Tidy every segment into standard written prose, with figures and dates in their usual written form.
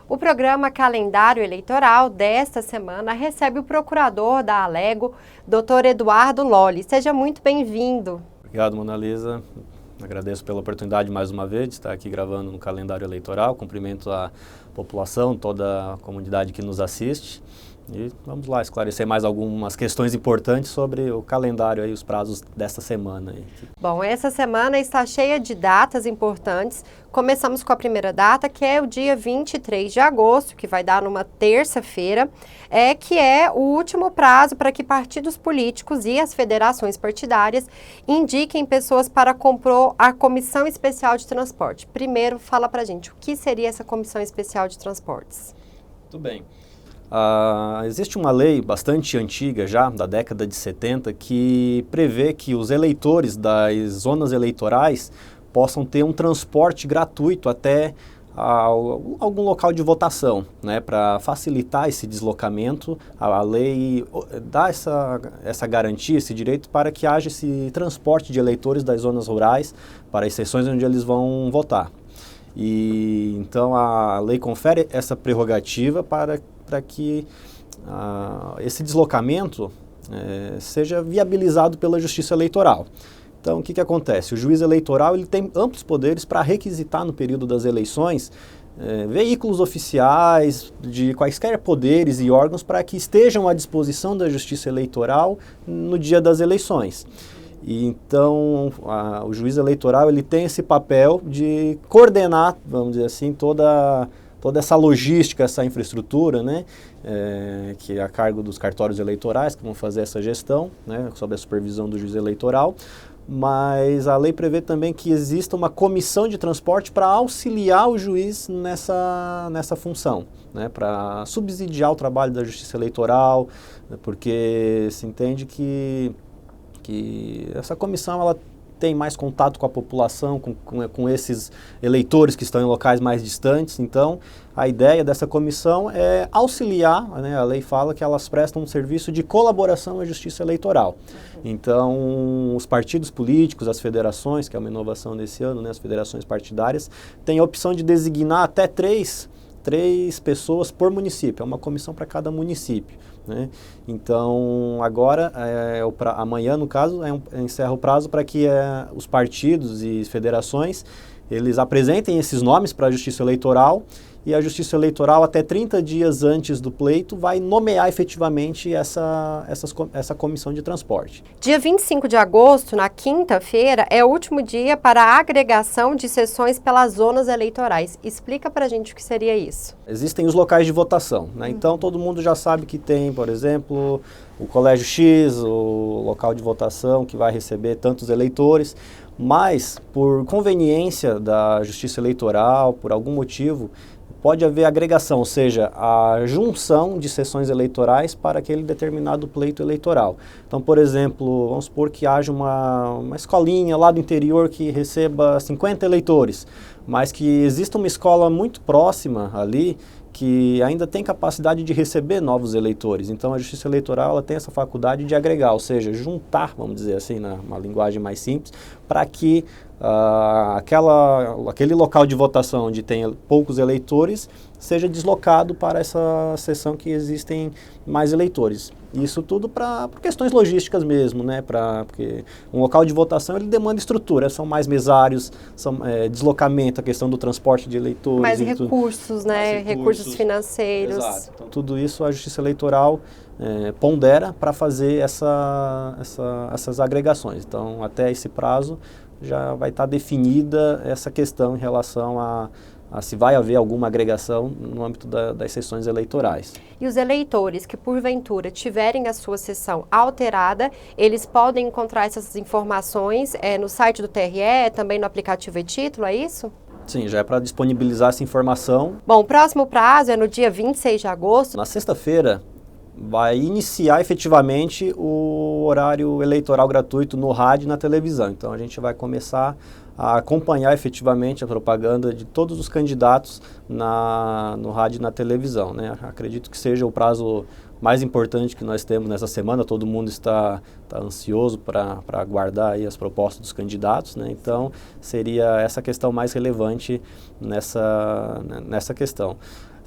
O programa Calendário Eleitoral desta semana recebe o procurador da Alego, Dr. Eduardo Lolli. Seja muito bem-vindo. Obrigado, Mona Lisa. Agradeço pela oportunidade mais uma vez de estar aqui gravando no Calendário Eleitoral. Cumprimento a população, toda a comunidade que nos assiste. E vamos lá esclarecer mais algumas questões importantes sobre o calendário e os prazos desta semana. Bom, essa semana está cheia de datas importantes. Começamos com a primeira data, que é o dia 23 de agosto, que vai dar numa terça-feira, que é o último prazo para que partidos políticos e as federações partidárias indiquem pessoas para compor a Comissão Especial de Transporte. Primeiro, fala pra gente, o que seria essa Comissão Especial de Transportes? Muito bem. Existe uma lei bastante antiga já, da década de 70, que prevê que os eleitores das zonas eleitorais possam ter um transporte gratuito até algum local de votação, né? Para facilitar esse deslocamento, a lei dá essa garantia, esse direito para que haja esse transporte de eleitores das zonas rurais para as seções onde eles vão votar. E então a lei confere essa prerrogativa para que esse deslocamento seja viabilizado pela Justiça Eleitoral. Então, o que acontece? O juiz eleitoral ele tem amplos poderes para requisitar no período das eleições veículos oficiais de quaisquer poderes e órgãos para que estejam à disposição da Justiça Eleitoral no dia das eleições. E então, o juiz eleitoral ele tem esse papel de coordenar, vamos dizer assim, toda essa logística, essa infraestrutura, né, que é a cargo dos cartórios eleitorais, que vão fazer essa gestão, né, sob a supervisão do juiz eleitoral. Mas a lei prevê também que exista uma comissão de transporte para auxiliar o juiz nessa função, né, para subsidiar o trabalho da Justiça Eleitoral, porque se entende que essa comissão ela tem mais contato com a população, com esses eleitores que estão em locais mais distantes. Então, a ideia dessa comissão é auxiliar, né, a lei fala que elas prestam um serviço de colaboração à Justiça Eleitoral. Então, os partidos políticos, as federações, que é uma inovação desse ano, né, as federações partidárias, têm a opção de designar até três pessoas por município, é uma comissão para cada município, né? Então, agora, amanhã, no caso, encerra o prazo para que os partidos e federações eles apresentem esses nomes para a Justiça Eleitoral e a Justiça Eleitoral, até 30 dias antes do pleito, vai nomear efetivamente essa comissão de transporte. Dia 25 de agosto, na quinta-feira, é o último dia para a agregação de sessões pelas zonas eleitorais. Explica pra gente o que seria isso. Existem os locais de votação, né? Então, todo mundo já sabe que tem, por exemplo, o Colégio X, o local de votação que vai receber tantos eleitores, mas, por conveniência da Justiça Eleitoral, por algum motivo, pode haver agregação, ou seja, a junção de sessões eleitorais para aquele determinado pleito eleitoral. Então, por exemplo, vamos supor que haja uma escolinha lá do interior que receba 50 eleitores, mas que exista uma escola muito próxima ali que ainda tem capacidade de receber novos eleitores. Então, a Justiça Eleitoral ela tem essa faculdade de agregar, ou seja, juntar, vamos dizer assim, numa linguagem mais simples, para que aquele local de votação onde tem poucos eleitores seja deslocado para essa sessão que existem mais eleitores. Isso tudo por questões logísticas mesmo, né? Porque um local de votação ele demanda estrutura, são mais mesários, deslocamento, a questão do transporte de eleitores. Mais recursos, né? Recursos financeiros. Exato. Então, tudo isso a Justiça Eleitoral pondera para fazer essas agregações. Então, até esse prazo já vai estar definida essa questão em relação a se vai haver alguma agregação no âmbito das sessões eleitorais. E os eleitores que, porventura, tiverem a sua sessão alterada, eles podem encontrar essas informações no site do TRE, também no aplicativo e-Título, é isso? Sim, já é para disponibilizar essa informação. Bom, o próximo prazo é no dia 26 de agosto. Na sexta-feira, vai iniciar efetivamente o horário eleitoral gratuito no rádio e na televisão. Então, a gente vai começar a acompanhar efetivamente a propaganda de todos os candidatos no rádio e na televisão, né? Acredito que seja o prazo mais importante que nós temos nessa semana. Todo mundo está ansioso para aguardar aí as propostas dos candidatos, né? Então, seria essa questão mais relevante nessa questão.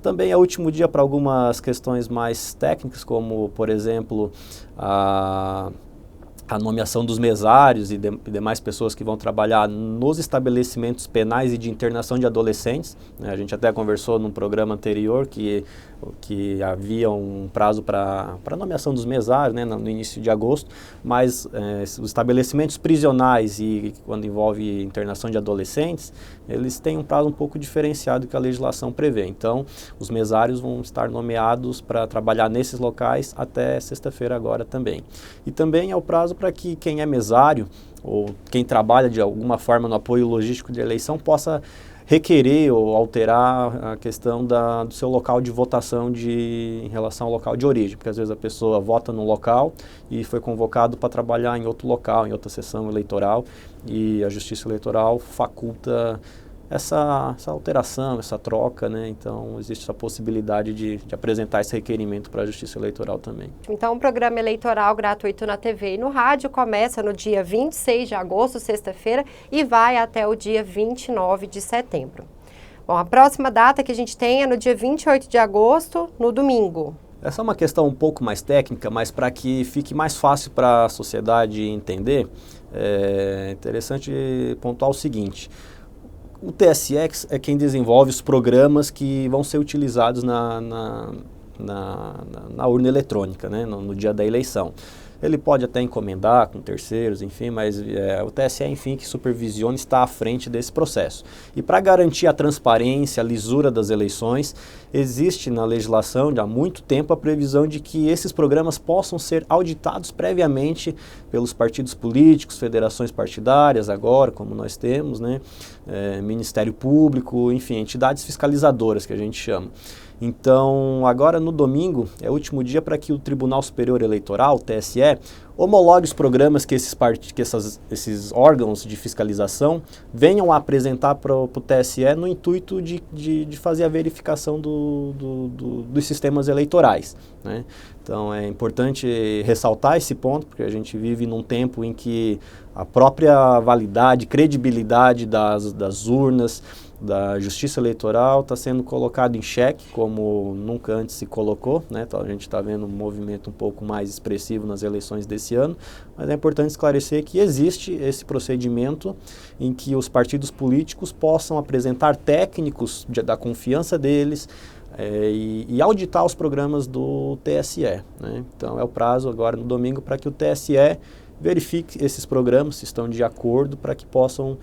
Também é o último dia para algumas questões mais técnicas, como, por exemplo, a nomeação dos mesários e demais pessoas que vão trabalhar nos estabelecimentos penais e de internação de adolescentes, né? A gente até conversou num programa anterior que havia um prazo para nomeação dos mesários, né, no início de agosto, mas os estabelecimentos prisionais e quando envolve internação de adolescentes, eles têm um prazo um pouco diferenciado que a legislação prevê. Então, os mesários vão estar nomeados para trabalhar nesses locais até sexta-feira agora também. E também é o prazo para que quem é mesário ou quem trabalha de alguma forma no apoio logístico de eleição possa requerer ou alterar a questão do seu local de votação em relação ao local de origem, porque às vezes a pessoa vota num local e foi convocado para trabalhar em outro local, em outra sessão eleitoral, e a Justiça Eleitoral faculta essa alteração, essa troca, né? Então, existe essa possibilidade de apresentar esse requerimento para a Justiça Eleitoral também. Então, o programa eleitoral gratuito na TV e no rádio começa no dia 26 de agosto, sexta-feira, e vai até o dia 29 de setembro. Bom, a próxima data que a gente tem é no dia 28 de agosto, no domingo. Essa é uma questão um pouco mais técnica, mas para que fique mais fácil para a sociedade entender, é interessante pontuar o seguinte: o TSE é quem desenvolve os programas que vão ser utilizados na urna eletrônica, né, no dia da eleição. Ele pode até encomendar com terceiros, enfim, mas o TSE, enfim, que supervisiona, está à frente desse processo. E para garantir a transparência, a lisura das eleições, existe na legislação, há muito tempo, a previsão de que esses programas possam ser auditados previamente pelos partidos políticos, federações partidárias, agora, como nós temos, né, Ministério Público, enfim, entidades fiscalizadoras, que a gente chama. Então, agora no domingo é o último dia para que o Tribunal Superior Eleitoral, o TSE, homologue os programas que esses órgãos de fiscalização venham a apresentar para o TSE no intuito de fazer a verificação dos sistemas eleitorais, né? Então, é importante ressaltar esse ponto, porque a gente vive num tempo em que a própria validade, credibilidade das urnas, da Justiça Eleitoral está sendo colocado em xeque, como nunca antes se colocou, né? Então, a gente está vendo um movimento um pouco mais expressivo nas eleições desse ano, mas é importante esclarecer que existe esse procedimento em que os partidos políticos possam apresentar técnicos da confiança deles e auditar os programas do TSE, né? Então, é o prazo agora no domingo para que o TSE verifique esses programas, se estão de acordo, para que possam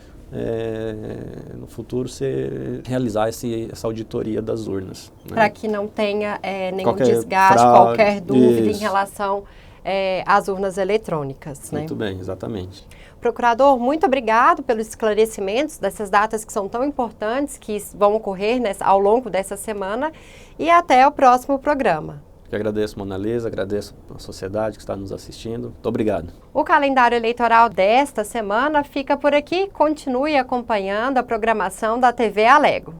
no futuro realizar essa auditoria das urnas, né? Para que não tenha nenhum Qualquer desgaste, fraude, qualquer dúvida isso, em relação às urnas eletrônicas, né? Muito bem, exatamente. Procurador, muito obrigado pelos esclarecimentos dessas datas que são tão importantes, que vão ocorrer ao longo dessa semana, e até o próximo programa. Eu agradeço, Mona Lisa, agradeço a sociedade que está nos assistindo. Muito obrigado. O calendário eleitoral desta semana fica por aqui. Continue acompanhando a programação da TV Alego.